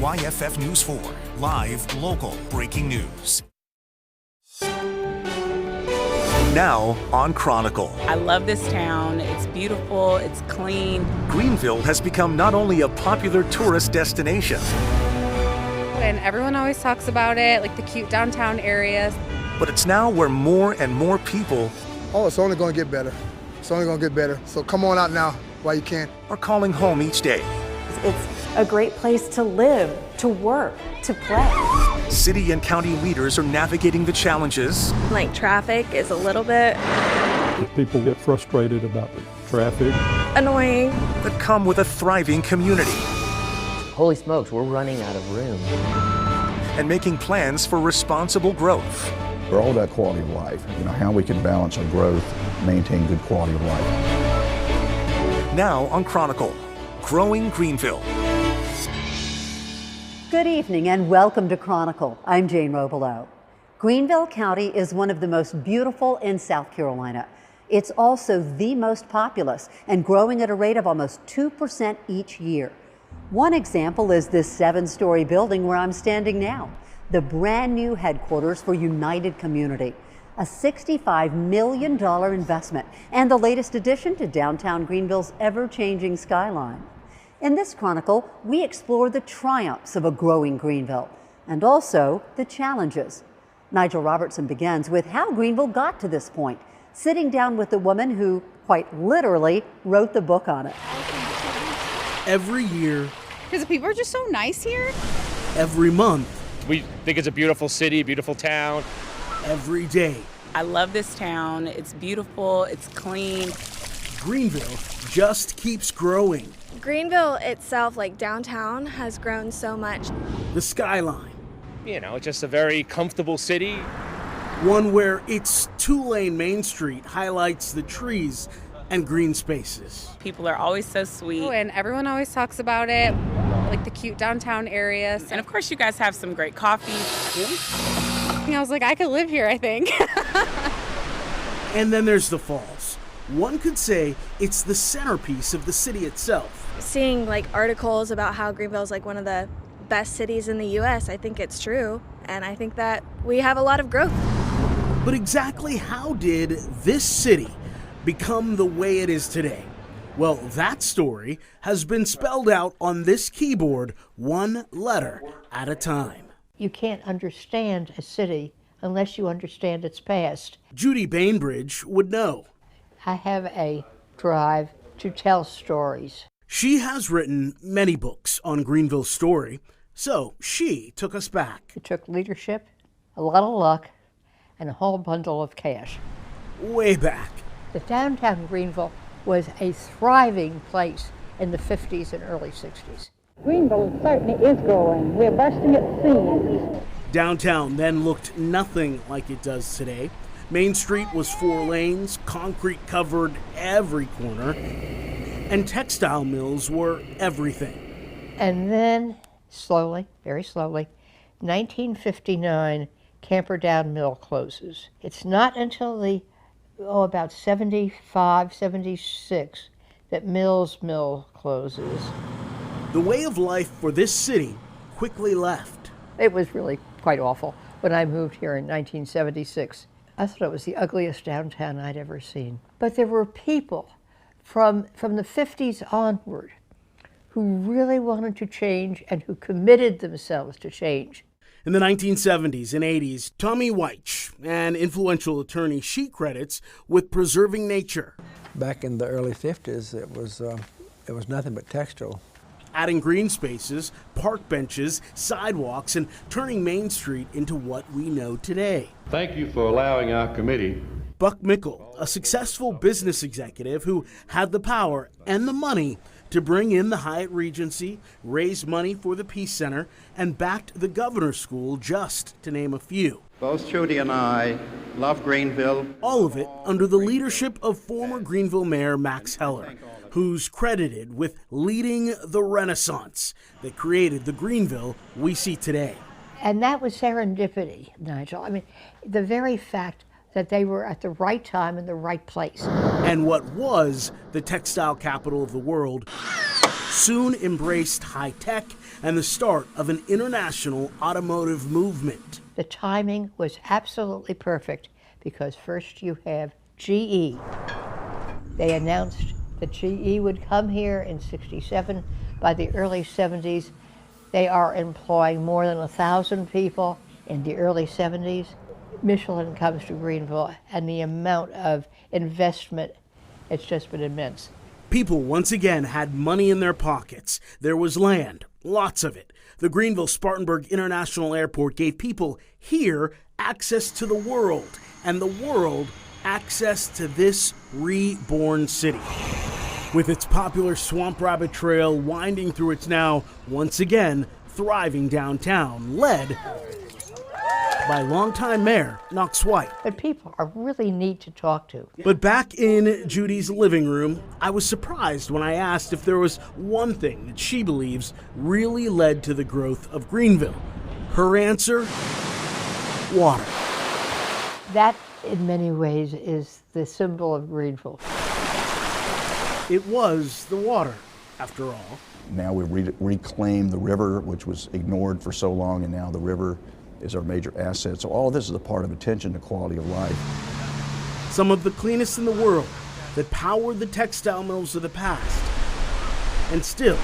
WYFF News 4, live, local, breaking news. Now on Chronicle. I love this town. It's beautiful, it's clean. Greenville has become not only a popular tourist destination, and everyone always talks about it, like the cute downtown areas. but it's now where more and more people Oh, it's only going to get better. It's only going to get better. So come on out now while you can. are calling home each day. It's a great place to live, to work, to play. City and county leaders are navigating the challenges Like traffic is a little bit People get frustrated about the traffic. annoying. that come with a thriving community Holy smokes, we're running out of room. and making plans for responsible growth. We're all about quality of life, how we can balance our growth, maintain good quality of life. Now on Chronicle, Growing Greenville. Good evening and welcome to Chronicle. I'm Jane Robileau. Greenville County is one of the most beautiful in South Carolina. It's also the most populous and growing at a rate of almost 2% each year. One example is this 7-story building where I'm standing now, the brand new headquarters for United Community, a $65 million investment and the latest addition to downtown Greenville's ever-changing skyline. In this Chronicle, we explore the triumphs of a growing Greenville and also the challenges. Nigel Robertson begins with how Greenville got to this point, sitting down with the woman who quite literally wrote the book on it. Every year, Because the people are just so nice here. every month, We think it's a beautiful city, beautiful town. every day, I love this town. It's beautiful, it's clean. Greenville just keeps growing. Greenville itself, like downtown, has grown so much. The skyline, It's just a very comfortable city. one where its 2-lane Main Street highlights the trees and green spaces. People are always so sweet. And everyone always talks about it, like the cute downtown areas. And of course, you guys have some great coffee. I was like, I could live here, I think. And then there's the falls. One could say it's the centerpiece of the city itself. Seeing like articles about how Greenville is like one of the best cities in the U.S., I think it's true. And I think that we have a lot of growth. But exactly how did this city become the way it is today? Well, that story has been spelled out on this keyboard, one letter at a time. You can't understand a city unless you understand its past. Judy Bainbridge would know. I have a drive to tell stories. She has written many books on Greenville's story, so she took us back. It took leadership, a lot of luck, and a whole bundle of cash. Way back. The downtown Greenville was a thriving place in the 50s and early 60s. Greenville certainly is growing. We're bursting at the seams. Downtown then looked nothing like it does today. Main Street was 4 lanes, concrete covered every corner, and textile mills were everything. And then, slowly, very slowly, 1959, Camperdown Mill closes. It's not until about 75, 76 that Mills Mill closes. The way of life for this city quickly left. It was really quite awful when I moved here in 1976. I thought it was the ugliest downtown I'd ever seen. But there were people from the 50s onward who really wanted to change and who committed themselves to change. In the 1970s and 80s, Tommy Weich, an influential attorney, she credits with preserving nature. Back in the early 50s, it was nothing but textile. Adding green spaces, park benches, sidewalks, and turning Main Street into what we know today. Thank you for allowing our committee. Buck Mickle, a successful business executive who had the power and the money to bring in the Hyatt Regency, raise money for the Peace Center, and backed the Governor's School, just to name a few. Both Judy and I love Greenville. All of it under the leadership of former Greenville Mayor Max Heller, who's credited with leading the renaissance that created the Greenville we see today. And that was serendipity, Nigel. I mean, the very fact that they were at the right time in the right place. And what was the textile capital of the world soon embraced high tech and the start of an international automotive movement. The timing was absolutely perfect because first you have GE. They announced that GE would come here in '67. By the early 70s, they are employing more than 1,000 people. In the early 70s, Michelin comes to Greenville, and the amount of investment, it's just been immense. People once again had money in their pockets. There was land, lots of it. The Greenville-Spartanburg International Airport gave people here access to the world, and the world access to this reborn city. With its popular Swamp Rabbit Trail winding through its now, once again, thriving downtown, led by longtime Mayor Knox White. But people are really neat to talk to. But back in Judy's living room, I was surprised when I asked if there was one thing that she believes really led to the growth of Greenville. Her answer, water. That, in many ways, is the symbol of Greenville. It was the water, after all. Now we've reclaimed the river, which was ignored for so long, and now the river is our major asset. So all of this is a part of attention to quality of life. Some of the cleanest in the world that powered the textile mills of the past and still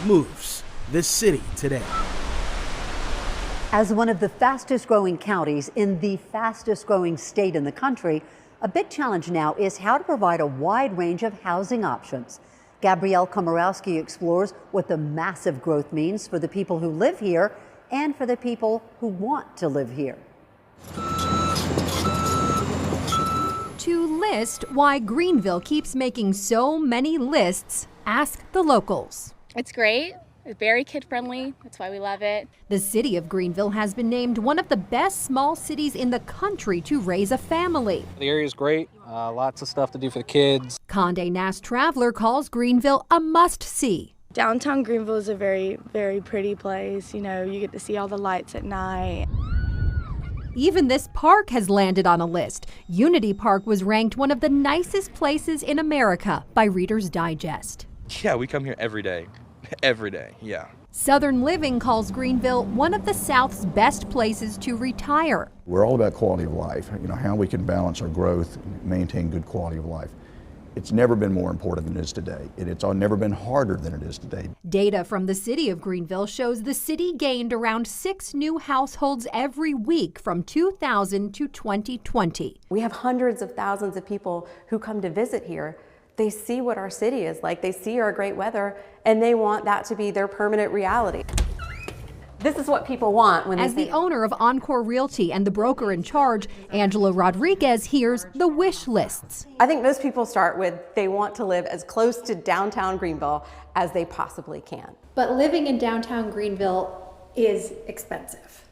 moves this city today. As one of the fastest growing counties in the fastest growing state in the country, a big challenge now is how to provide a wide range of housing options. Gabrielle Komorowski explores what the massive growth means for the people who live here and for the people who want to live here. To list why Greenville keeps making so many lists, ask the locals. It's great. It's very kid-friendly. That's why we love it. The city of Greenville has been named one of the best small cities in the country to raise a family. The area is great. Lots of stuff to do for the kids. Condé Nast Traveler calls Greenville a must-see. Downtown Greenville is a very, very pretty place. You know, you get to see all the lights at night. Even this park has landed on a list. Unity Park was ranked one of the nicest places in America by Reader's Digest. Yeah, we come here every day. Every day, yeah. Southern Living calls Greenville one of the South's best places to retire. We're all about quality of life, how we can balance our growth, maintain good quality of life. It's never been more important than it is today. It's never been harder than it is today. Data from the city of Greenville shows the city gained around 6 new households every week from 2000 to 2020. We have hundreds of thousands of people who come to visit here. They see what our city is like, they see our great weather, and they want that to be their permanent reality. This is what people want when they As the owner of Encore Realty and the broker in charge, Angela Rodriguez hears the wish lists. I think most people start with they want to live as close to downtown Greenville as they possibly can. But living in downtown Greenville is expensive.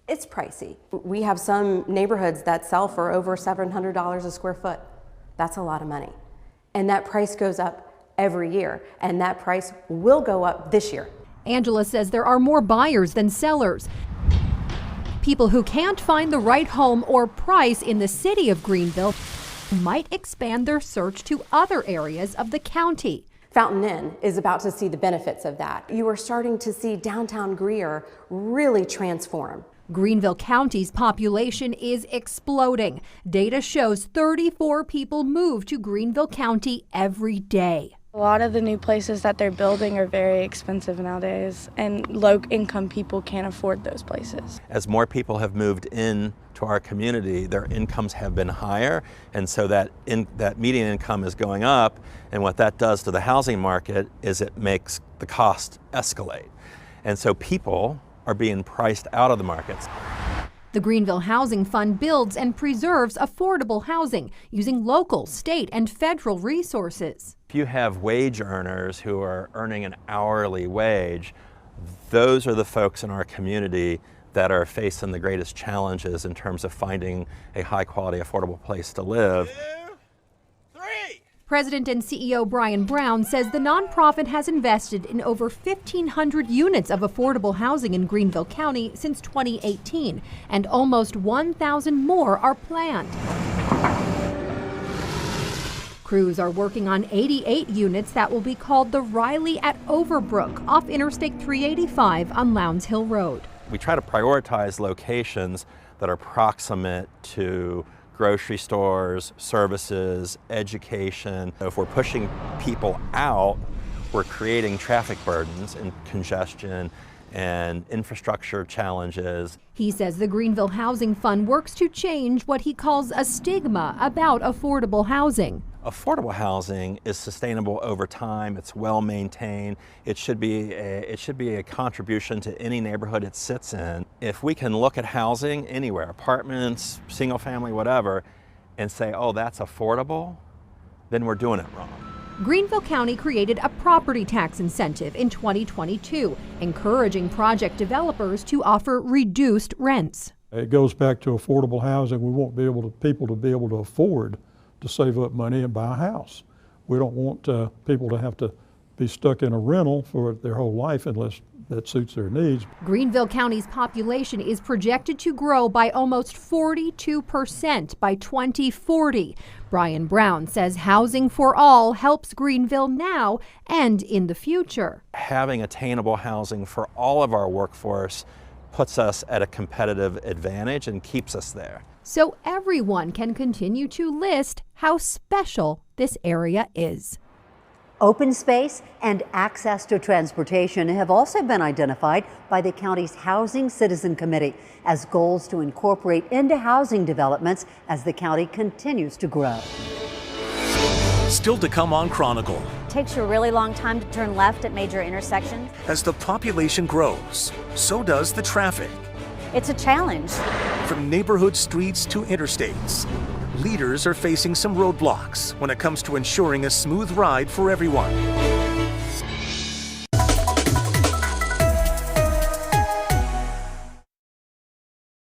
It's pricey. We have some neighborhoods that sell for over $700 a square foot. That's a lot of money. And that price goes up every year, and that price will go up this year. Angela says there are more buyers than sellers. People who can't find the right home or price in the city of Greenville might expand their search to other areas of the county. Fountain Inn is about to see the benefits of that. You are starting to see downtown Greer really transform. Greenville County's population is exploding. Data shows 34 people move to Greenville County every day. A lot of the new places that they're building are very expensive nowadays, and low-income people can't afford those places. As more people have moved in to our community, their incomes have been higher, and so that median income is going up, and what that does to the housing market is it makes the cost escalate. And so people are being priced out of the markets. The Greenville Housing Fund builds and preserves affordable housing using local, state, and federal resources. If you have wage earners who are earning an hourly wage, those are the folks in our community that are facing the greatest challenges in terms of finding a high-quality, affordable place to live. President and CEO Brian Brown says the nonprofit has invested in over 1,500 units of affordable housing in Greenville County since 2018, and almost 1,000 more are planned. Crews are working on 88 units that will be called the Riley at Overbrook off Interstate 385 on Lowndes Hill Road. We try to prioritize locations that are proximate to grocery stores, services, education. If we're pushing people out, we're creating traffic burdens and congestion and infrastructure challenges. He says the Greenville Housing Fund works to change what he calls a stigma about affordable housing. Affordable housing is sustainable over time. It's well maintained. It should be a contribution to any neighborhood it sits in. If we can look at housing anywhere, apartments, single family, whatever, and say, oh, that's affordable, then we're doing it wrong. Greenville County created a property tax incentive in 2022, encouraging project developers to offer reduced rents. It goes back to affordable housing. We want people to be able to afford to save up money and buy a house. We don't want people to have to be stuck in a rental for their whole life unless that suits their needs. Greenville County's population is projected to grow by almost 42% by 2040. Brian Brown says housing for all helps Greenville now and in the future. Having attainable housing for all of our workforce puts us at a competitive advantage and keeps us there. So everyone can continue to list how special this area is. Open space and access to transportation have also been identified by the county's Housing Citizen Committee as goals to incorporate into housing developments as the county continues to grow. Still to come on Chronicle. It takes you a really long time to turn left at major intersections. As the population grows, so does the traffic. It's a challenge. From neighborhood streets to interstates, leaders are facing some roadblocks when it comes to ensuring a smooth ride for everyone.